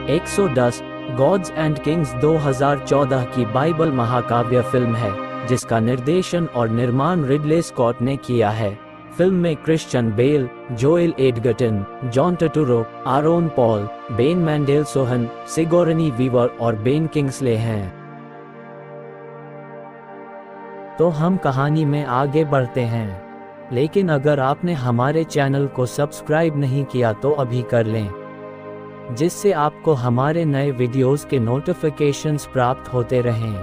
110 gods and Kings 2014 की Bible महाकाव्य film है जिसका निर्देशन और निर्माण रिडले स्कॉट ने किया है। फिल्म में Christian Bale, Joel Edgerton, John Turturro, Aaron Paul, Ben Mendelsohn, Sigourney Weaver और बेन किंग्सले हैं। तो हम कहानी में आगे बढ़ते हैं, लेकिन अगर आपने हमारे चैनल को सब्सक्राइब नहीं किया तो अभी कर लें, जिससे आपको हमारे नए वीडियोस के नोटिफिकेशंस प्राप्त होते रहें।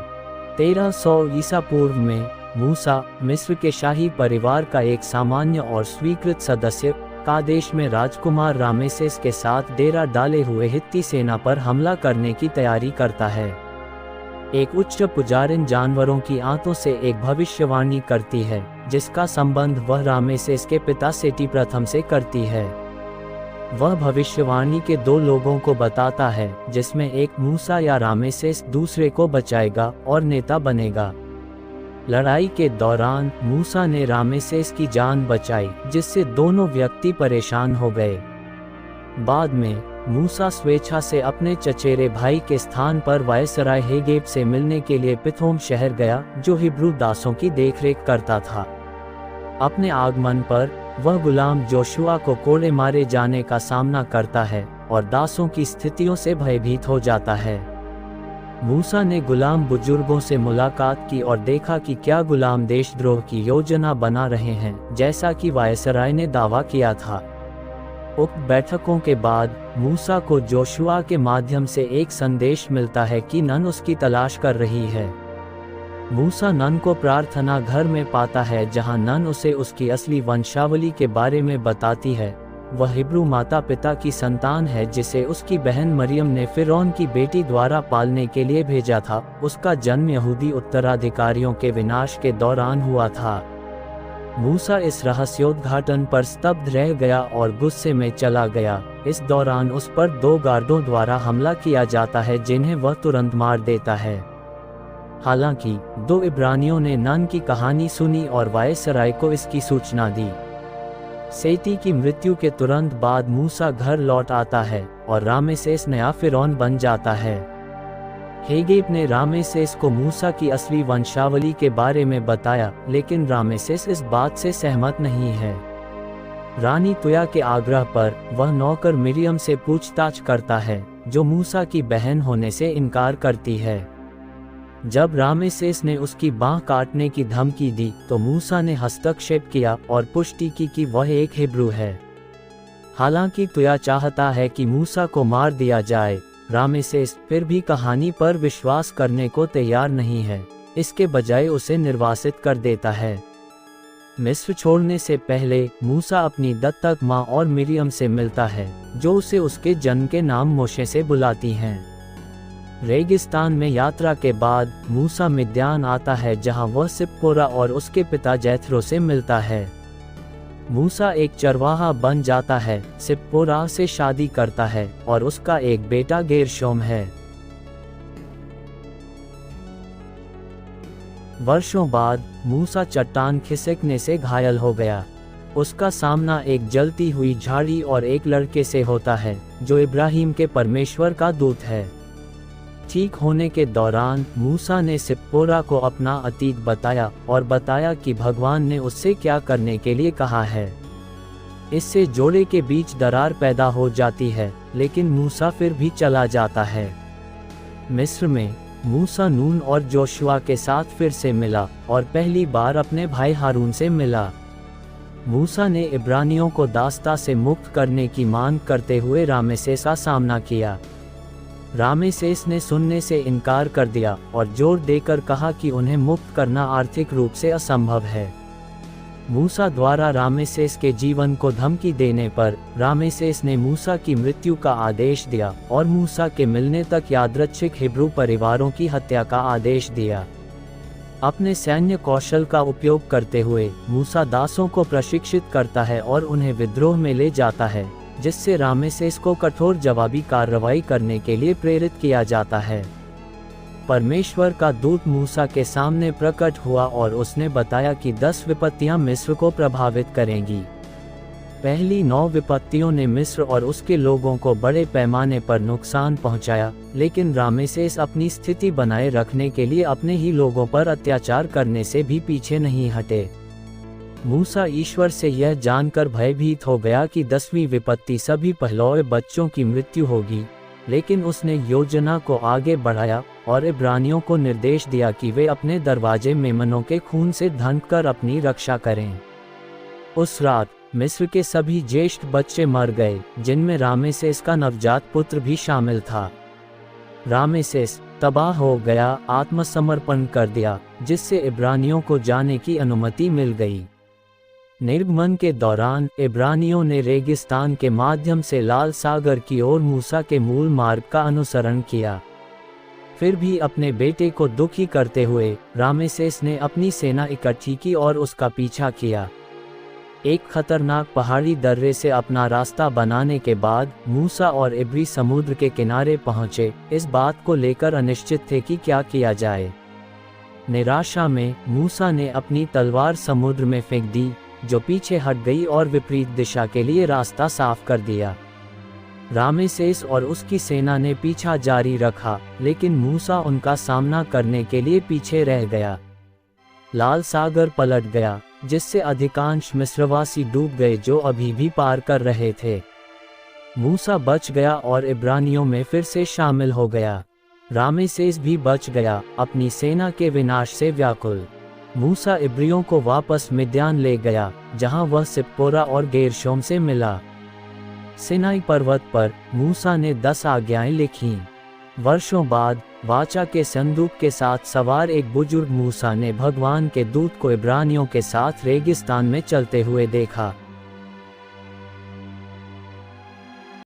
1300 ईसा पूर्व में मूसा, मिस्र के शाही परिवार का एक सामान्य और स्वीकृत सदस्य, कादेश में राजकुमार रामेसेस के साथ डेरा डाले हुए हित्ती सेना पर हमला करने की तैयारी करता है। एक उच्च पुजारिन जानवरों की आंतों से एक भविष्यवाणी करती है, जिसका संबंध वह रामेसेस के पिता सेटी प्रथम से करती है। वह भविष्यवाणी के दो लोगों को बताता है, जिसमें एक मूसा या रामेसेस दूसरे को बचाएगा और नेता बनेगा। लड़ाई के दौरान मूसा ने रामेसेस की जान बचाई, जिससे दोनों व्यक्ति परेशान हो गए। बाद में मूसा स्वेच्छा से अपने चचेरे भाई के स्थान पर वायसराय हेगेब से मिलने के लिए पिथोम शहर गया, जो हिब्रू दासों की देखरेख करता था। अपने आगमन पर वह गुलाम जोशुआ को कोड़े मारे जाने का सामना करता है और दासों की स्थितियों से भयभीत हो जाता है। मूसा ने गुलाम बुजुर्गों से मुलाकात की और देखा कि क्या गुलाम देशद्रोह की योजना बना रहे हैं, जैसा कि वायसराय ने दावा किया था। उक्त बैठकों के बाद मूसा को जोशुआ के माध्यम से एक संदेश मिलता है कि नन उसकी तलाश कर रही है। मूसा नन को प्रार्थना घर में पाता है, जहां नन उसे उसकी असली वंशावली के बारे में बताती है। वह हिब्रू माता पिता की संतान है, जिसे उसकी बहन मरियम ने फिरौन की बेटी द्वारा पालने के लिए भेजा था। उसका जन्म यहूदी उत्तराधिकारियों के विनाश के दौरान हुआ था। मूसा इस रहस्योद्घाटन पर स्तब्ध रह गया और गुस्से में चला गया। इस दौरान उस पर दो गार्डों द्वारा हमला किया जाता है, जिन्हें वह तुरंत मार देता है। हालांकि दो इब्रानियों ने नन की कहानी सुनी और वायसराय को इसकी सूचना दी। सेती की मृत्यु के तुरंत बाद मूसा घर लौट आता है और रामेसेस नया फिरौन बन जाता है। हेगेब ने रामेसेस को मूसा की असली वंशावली के बारे में बताया, लेकिन रामेसेस इस बात से सहमत नहीं है। रानी तुया के आग्रह पर वह नौकर मिरियम से पूछताछ करता है, जो मूसा की बहन होने से इनकार करती है। जब रामेसेस ने उसकी बाँह काटने की धमकी दी, तो मूसा ने हस्तक्षेप किया और पुष्टि की कि वह एक हिब्रू है। हालांकि तुया चाहता है कि मूसा को मार दिया जाए, रामेसेस फिर भी कहानी पर विश्वास करने को तैयार नहीं है। इसके बजाय उसे निर्वासित कर देता है। मिस्र छोड़ने से पहले मूसा अपनी दत्तक माँ और मिरियम से मिलता है, जो उसे उसके जन्म के नाम मोशे से बुलाती हैं। रेगिस्तान में यात्रा के बाद मूसा मिद्यान आता है, जहां वह सिप्पोरा और उसके पिता जैथरो से मिलता है। मूसा एक चरवाहा बन जाता है, सिप्पोरा से शादी करता है और उसका एक बेटा गेरशोम है। वर्षों बाद मूसा चट्टान खिसकने से घायल हो गया। उसका सामना एक जलती हुई झाड़ी और एक लड़के से होता है, जो इब्राहिम के परमेश्वर का दूत है। ठीक होने के दौरान मूसा ने सिप्पोरा को अपना अतीत बताया और बताया कि भगवान ने उससे क्या करने के लिए कहा है। इससे जोड़े के बीच दरार पैदा हो जाती है, लेकिन मूसा फिर भी चला जाता है। मिस्र में मूसा नून और जोशुआ के साथ फिर से मिला और पहली बार अपने भाई हारून से मिला। मूसा ने इब्रानियों को दास्ता से मुक्त करने की मांग करते हुए रामेसेस का सामना किया। रामेसेस ने सुनने से इनकार कर दिया और जोर देकर कहा कि उन्हें मुक्त करना आर्थिक रूप से असंभव है। मूसा द्वारा रामेसेस के जीवन को धमकी देने पर रामेसेस ने मूसा की मृत्यु का आदेश दिया और मूसा के मिलने तक यादृच्छिक हिब्रू परिवारों की हत्या का आदेश दिया। अपने सैन्य कौशल का उपयोग करते हुए मूसा दासों को प्रशिक्षित करता है और उन्हें विद्रोह में ले जाता है, जिससे रामेसेस को कठोर जवाबी कार्रवाई करने के लिए प्रेरित किया जाता है। परमेश्वर का दूत मूसा के सामने प्रकट हुआ और उसने बताया कि 10 विपत्तियां मिस्र को प्रभावित करेंगी। पहली 9 विपत्तियों ने मिस्र और उसके लोगों को बड़े पैमाने पर नुकसान पहुंचाया, लेकिन रामेसेस अपनी स्थिति बनाए रखने के लिए अपने ही लोगों पर अत्याचार करने से भी पीछे नहीं हटे। मूसा ईश्वर से यह जानकर भयभीत हो गया कि 10वीं विपत्ति सभी पहलौए बच्चों की मृत्यु होगी, लेकिन उसने योजना को आगे बढ़ाया और इब्रानियों को निर्देश दिया कि वे अपने दरवाजे मेमनों के खून से ढँक कर अपनी रक्षा करें। उस रात मिस्र के सभी ज्येष्ठ बच्चे मर गए, जिनमें रामेसेस का नवजात पुत्र भी शामिल था। रामेसेस तबाह हो गया, आत्मसमर्पण कर दिया, जिससे इब्रानियों को जाने की अनुमति मिल गई। निर्गमन के दौरान इब्रानियों ने रेगिस्तान के माध्यम से लाल सागर की ओर मूसा के मूल मार्ग का अनुसरण किया। फिर भी अपने बेटे को दुखी करते हुए रामेसेस ने अपनी सेना इकट्ठी की और उसका पीछा किया। एक खतरनाक पहाड़ी दर्रे से अपना रास्ता बनाने के बाद मूसा और इब्री समुद्र के किनारे पहुंचे, इस बात को लेकर अनिश्चित थे कि क्या किया जाए। निराशा में मूसा ने अपनी तलवार समुद्र में फेंक दी, जो पीछे हट गई और विपरीत दिशा के लिए रास्ता साफ कर दिया। रामेसेस और उसकी सेना ने पीछा जारी रखा, लेकिन मूसा उनका सामना करने के लिए पीछे रह गया। लाल सागर पलट गया, जिससे अधिकांश मिस्रवासी डूब गए जो अभी भी पार कर रहे थे। मूसा बच गया और इब्रानियों में फिर से शामिल हो गया। रामेसेस भी बच गया, अपनी सेना के विनाश से व्याकुल। मूसा इब्रियों को वापस मिद्यान ले गया, जहां वह सिप्पोरा और गेरशोम से मिला। सिनाई पर्वत पर मूसा ने 10 आज्ञाएं लिखीं। वर्षों बाद वाचा के संदूक के साथ सवार एक बुजुर्ग मूसा ने भगवान के दूत को इब्रानियों के साथ रेगिस्तान में चलते हुए देखा।